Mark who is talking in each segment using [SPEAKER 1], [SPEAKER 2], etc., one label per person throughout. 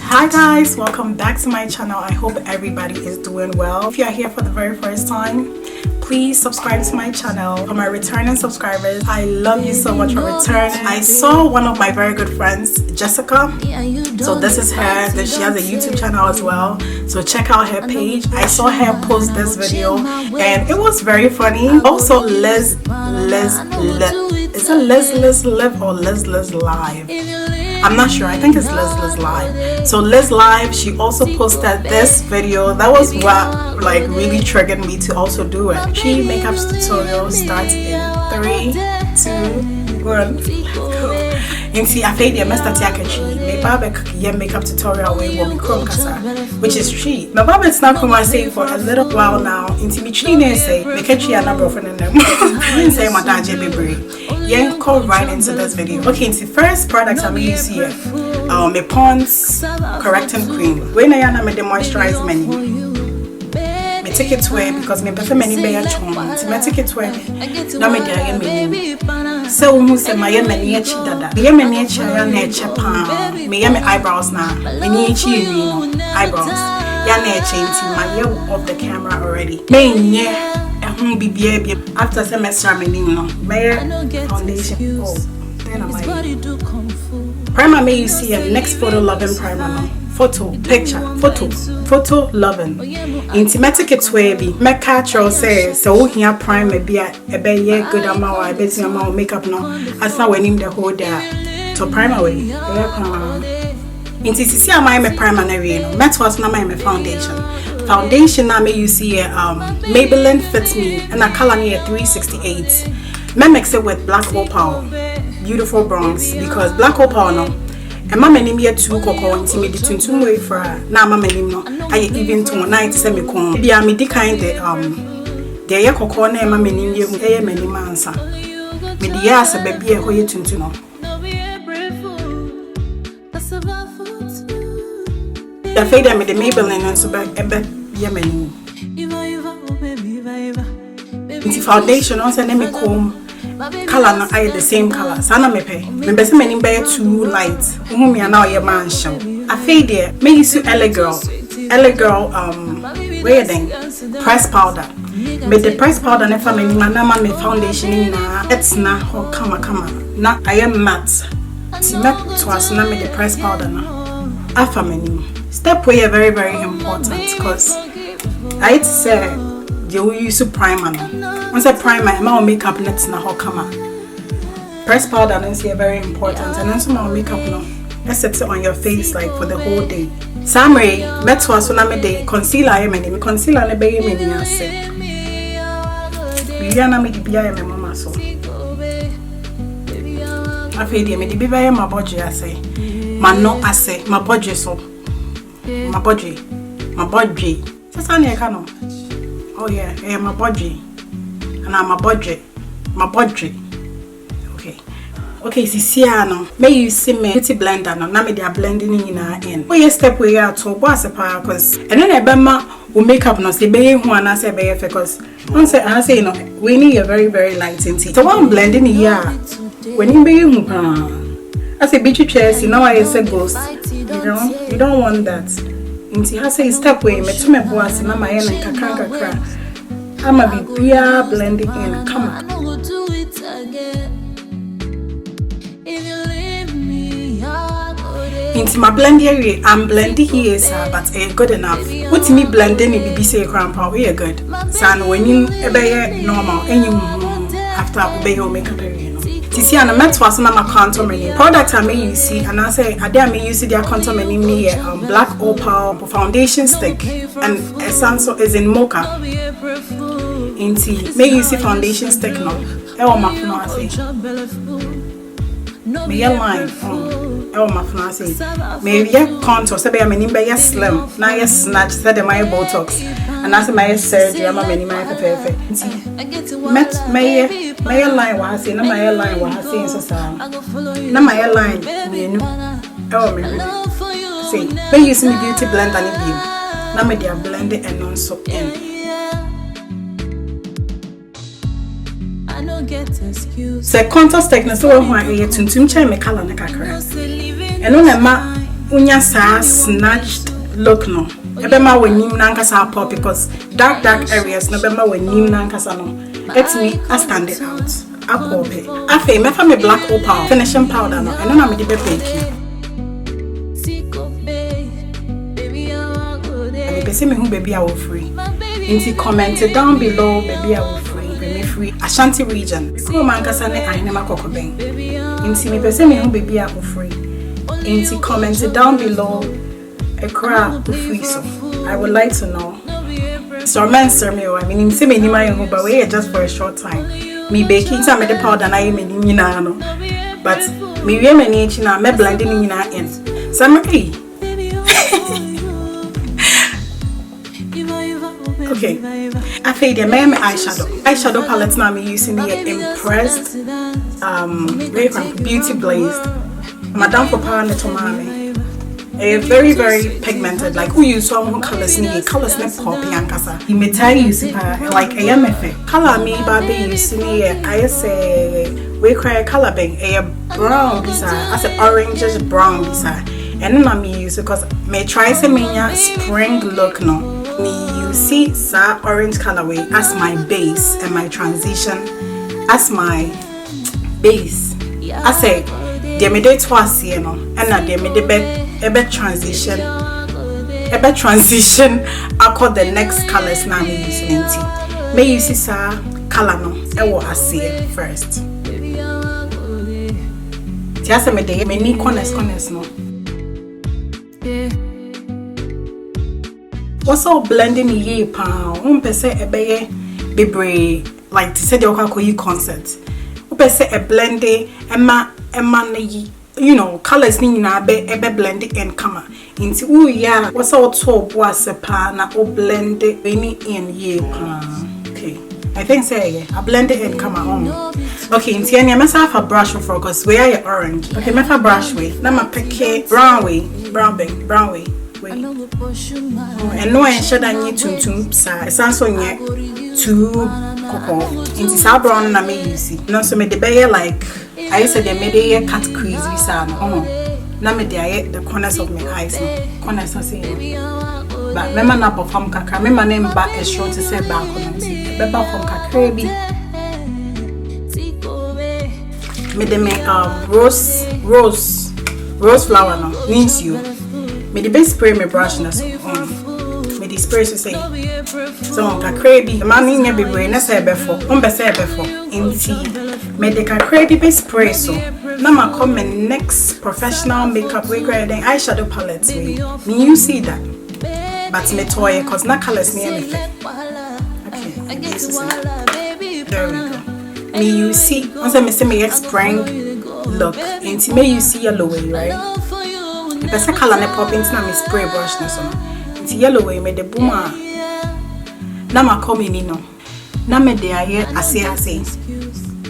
[SPEAKER 1] Hi guys, welcome back to my channel. I hope everybody is doing well. If you are here for the very first time, please subscribe to my channel. For my returning subscribers, I love you so much for return. I saw one of my very good friends, Jessica. So this is her. She has a YouTube channel as well. So check out her page. I saw her post this video and it was very funny. Also, Liz Live or Liz Live? I'm not sure. I think it's Liz Live. So Liz Live, she also posted this video. That was what like really triggered me to also do it. She makeup tutorial starts in 3, 2, 1. Go. And see, I feel the master tiakachi. My baba makeup tutorial way will be chrome kasa, which is tree. My baba is not come say for a little while now. Into me tree say make a tree a number of them. Didn't say my dad baby. Yeah, go right into this video. Okay, it's the first product I'm using here. My Pond's correcting cream. When I am the moisturize menu. Me take it away because me prefer many better tones. Me take it away. Now me dey menu. So who say my many echi dada. Me many echi ya na echi pa. Me eyebrows na. Me ni echi eyebrows. Ya na echi nti my year off the camera already. Me nye after semester no foundation. Oh, then I'm like primer. May you see a next photo loving primer no. Photo loving intimatic it's way be make catcher say so here primer be a good amount I bet you amount makeup no as now when him the whole day to primer way inti see am I primer na we no met was na my foundation now may you see Maybelline Fits Me and a color near 368. Me mix it with black opal, beautiful bronze because black opal no and mama name here too cocoa until me the two way for now mama name no I even to night semi con be me the kind the ya cocoa na mama name here e many mansa me the ya se baby e hoye tuntu no the fade me the Maybelline and so back Yemen. It's foundation also let me comb color no I the same color. Sana me pay. Me best many bear too light. Whom me now your mansion. I fade there. Me use LA girl. Where then? Press powder. Me the press powder never me manama me foundation in it's na ho kama. Na I am matte. See matte twice na me the press powder na. Afa menu. Step way very very important because I'd say you use primer. Once a primer, my makeup nets na ho kama. Press powder is very important, and then some makeup no. Let's set it on your face like for the whole day. Samray, met was when I day concealer. I mean concealer na be me ni ase. Biya me di biya me mama so. Afi di me di biya my budget ase. Mano ase my budget so. My budget. Sasani ekano. Oh yeah, my budget. And I'm my budget. Okay, see no. May you see me beauty blender no. Na me they blending in. Oh yeah, step way out to boss a power cause and then I bema will make up no say be who and I say be because I say no we need a very very light tinty. So one blending here when you be who I say be chairs now I say ghost. You don't want that. Inti ha say step way me to me boss na my and kakra. I'ma be beer blending in. Come on. Into my blend area, I'm blending here, sir, but good enough. What me blending it be say grandpa, we are good. Son, when you obey normal and you after obey your makeup area. See, and I met was my contour menu. Product I may you see, and I say I dare me use their contour menu me black opal foundation stick and essence is in mocha. Inti may you see foundation stick no. Ewa mafuna say. Me line ewa mafuna say. Me ye contour say be me be slim. Na ye snatch say the my botox. And that's my surgery. I'm a many perfect. Met my line was saying, my line was saying so sad. Now my line, oh, me see, when you see me beauty blend and it be, now me they are blended and non so end. So contour stick na so one here tuntum chai me color na kakra. And on ma unya sa snatched look no. Ebema we nim na nkasa pop because dark areas no bema we nim na nkasa no. Let me I stand it out. I pop it. Afa me fa me black opal finishing powder no. And na me dey bake. Pese me hu baby I will free. Inti comment down below baby I will free. Me free Ashanti region. Ko man kasa ne ahinema kokoben. Inti me pese me hu baby I will free. Inti comment down below a crap free so. I would like to know. So man sir me I mean say me ni my hu but we just for a short time. Me baking some of the powder na me ni na no. But me we me ni na me blending ni na in. So hey. Okay, I feel the my eyeshadow palette now I'm using the Impressed Beauty Blazed Madame for Power Tomami. A very pigmented, like who use some colors ni poppy and casa. You may tell you like a MFA color me baby using I say we cry color being a brown beside I say orange brown beside and then I'm using because may try some spring look no. Me you see sa orange colorway as my base and my transition as my base. I say they made it twice you know and now they made a bit transition I call the next colors now me using it. May you see sa color no I will see first. Just me dey me ni corners no. What's all blending ye pa? Say a beye bebre like to say the okakoyi concert. Say a blending emma you know colors ni na be blending and come into ooh yeah what's all top was a pa na o blend any in ye pa. Okay, I think say I blend it and come on. Okay, in Tiania, I must have a brush for because we are orange. Okay, I have brush way. Now my pick brown way. And no one should I need to say Samsung yet two cocoa. In this brown and I may use it. No, so made the bear like I said they made a cut crease with some. Now me the corners of my eyes. Corners I say. But remember not perform kaka. Remember name back a short to say back on it. Remember from kakrebi. Me the make rose flower no means you. Me the best spray me brush na so. Me the spray so say. So kakrebi man in be brain na say before. Be say before. Inti me the kakrebi be spray so. Now ma come my next professional makeup we grade eyeshadow palette me you see that. But me toy cause na colors me anything. Okay. There we go. Me you see once I say me spring look into me you see yellow way right. If I say color ne pop into my spray brush na so into yellow way me the boomer. Na ma come in no. Na me de aye ase.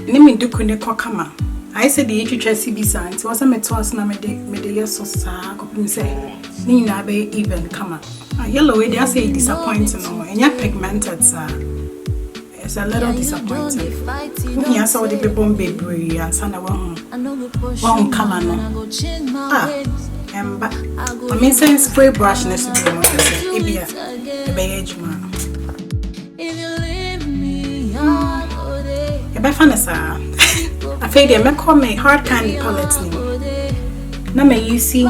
[SPEAKER 1] Ni me do kune kokama. I said the HHC bisa nti wasa me toss na me de yeso sa kopim say ni na be even come. Yellow way they say disappointing no. Enya pigmented sa. It's a little disappointing. Yeah, so the people baby and sana one color no. But I mean saying spray brush next to be more to say ebia ejuma. Ebe fanasa. I feel they make me hard candy palette ni. Na me you see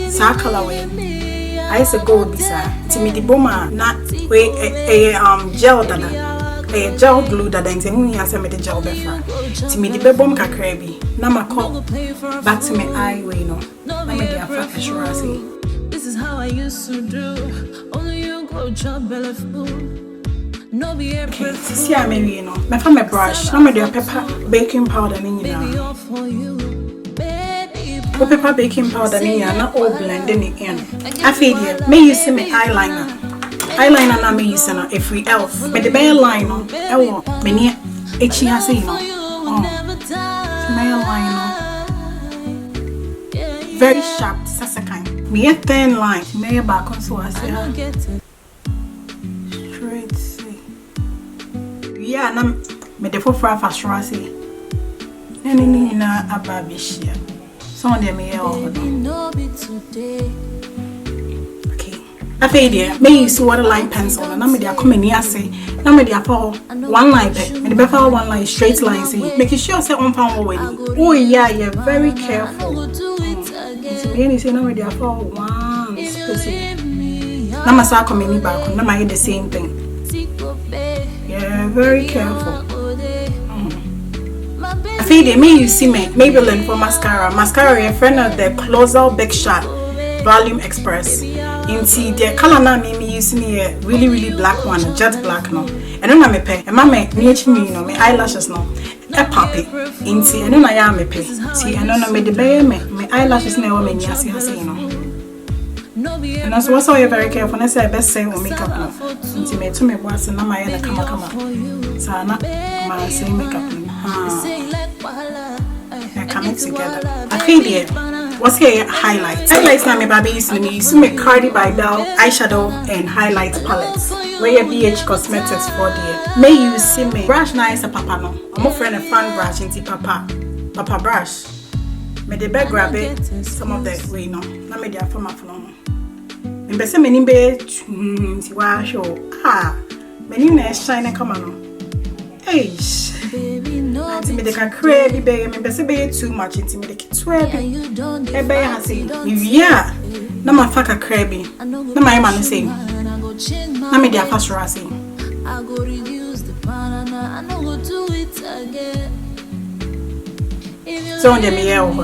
[SPEAKER 1] sa colorway. I say go bisa. Ti me di boma na we gel dana. A gel glue that I say me has made the gel better. To me the bebom kakrebi. Na ma call back to my eye way no. Na me the after sure say. This is how I used to do. Only you go job belly food. No be a see I maybe you know. My family brush. Na me the pepper baking powder in you now. Pepper baking powder in you na all blending it in. I feel you. May you see my eyeliner. Eyeliner na me use na every elf. Me the bare line no. E wo me ni echi ase no. My eyeliner. Very sharp sasakan. Me a thin line. Me a back on so ase. Straight see. Yeah, na me the for fast ase. Nani na ababishia. some of them here. Okay. I feel there. May use waterline pencil. And I'm there come in here say. Now me there for one line. Me the better one line straight line. Say making sure say on found already. Oh yeah, you're very careful. Me say now me there for one specific. Now my start coming back. Now I the same thing. Yeah, very careful. I feel they may you see me Maybelline for mascara. Mascara a friend of the Closer Big Shot Volume Express. Into the color now me using a really black one, jet black no. And then I pay. And mama me my eyelashes no. A puppy. Into and then I am a pay. See and then I made the baby my eyelashes never me see and that's what's you're very careful. I say best say on makeup no. Into me to me was and my and come. So I'm not my same makeup. They're coming together. I feel it. What's here? Highlights. Highlights now, my baby used to use my Cardi by Bell eyeshadow and highlight palettes. Where your BH Cosmetics for dear. May you see me brush nice a papa no. I'm a friend a fan brush into papa brush. May the bag grab it. Some of the way no. Let me do for my phone. And be some many bed. Show. Many nice shine come on. Hey. Auntie me de can crave baby me be say too much into me de kitwe bi e be ha say yeah na ma fa ka crave na my man say na me de afasora say I go reduce the banana I no go do it again so on the me here ho no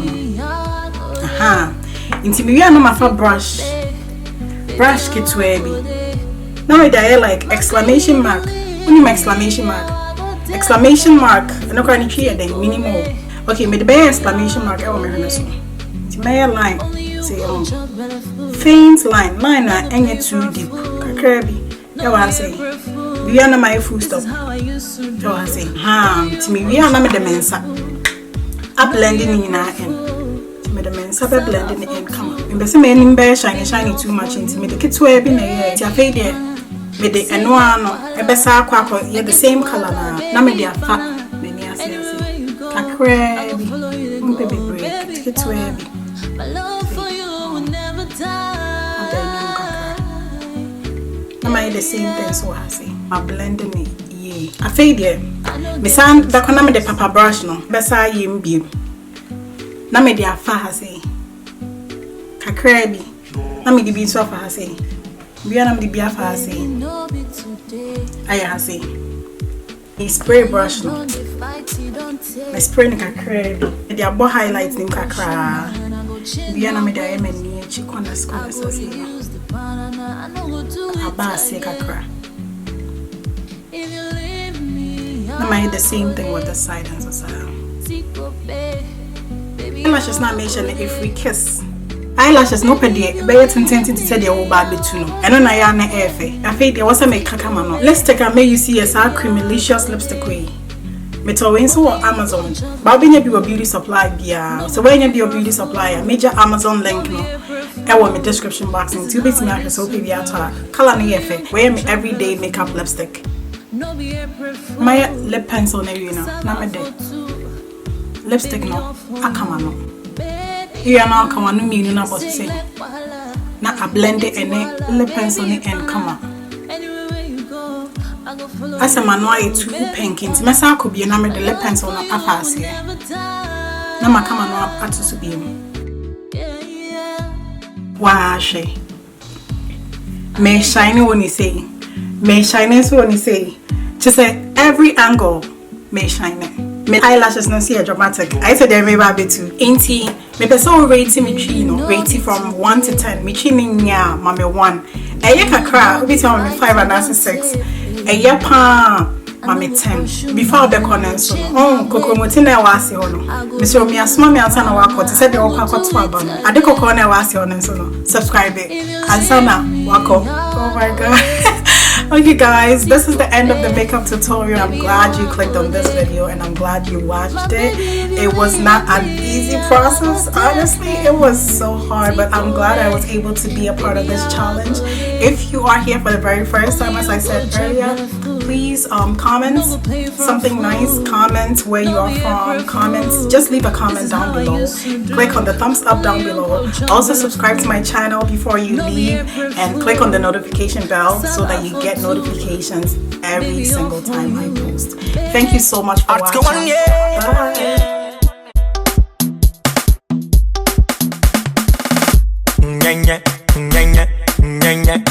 [SPEAKER 1] into me na ma fa brush kitwe bi na me de like exclamation mark when you exclamation mark no can you then minimal okay me the best exclamation mark I want me so the main line say faint line na any too deep kakrebi I want say we are na my full stop I want say to me we are na me the mensa up blending in our end to me the mensa be blending in come me say me nimbe shiny too much into me the kids we be na here ti afei there me the enwa no e be sa akwa ye the same color na me the afa me ni ase kakre bi baby break it we bi my love for you will never die na me the same thing so I say I blending it yeah afei there me san da kona me the papa brush no be sa ye mbiem na me the afa ha say kakre bi na me the bi so afa ha say we are the biafa say I say a spray brush no my spray nika crave the abo highlights nim kakra we are me the emeni chikona school say aba say kakra na my the same thing with the side and so eyelashes not mention if we kiss eyelashes no pede be yet intended to say they will bad too no and na ya na efe afei there was a make kakama no let's take a may you see as our creamlicious lipstick way metowin so Amazon ba be nya bi beauty supply bia so when nya bi beauty supply a major Amazon link no e wo me description box in to bit me ahwe so pe bia to color na efe wear me everyday makeup lipstick my lip pencil na you know na me de lipstick no akama no you are now come on me no about to say na a blend it and lip pencil and come on as a manual to pink into mesa could be na me the lip pencil na afas here na ma come on up to be wa she me shine when you say me shine so when you say just say every angle me shine my eyelashes no see a dramatic. I said there may be too. Ainty, me person rating me tree, no rating from 1 to 10. Me tree nya, mame 1. A year kakra, we tell me 5 and 6. A year pa, mame 10. Before the corner so. Oh, koko motina wasi ono. Mr. Me asma me answer na wako. Ti said the wako kwa tuwa bano. Ade koko na wasi ono so no. Subscribe it. Answer na wako. Oh my god. Okay guys, this is the end of the makeup tutorial. I'm glad you clicked on this video and I'm glad you watched it. It was not an easy process, honestly. It was so hard, but I'm glad I was able to be a part of this challenge. If you are here for the very first time, as I said earlier, please comment something nice, comment where you are from, comments, just leave a comment down below. Click on the thumbs up down below. Also subscribe to my channel before you leave, and click on the notification bell so that you get notifications every single time I post. Thank you so much for watching. Bye.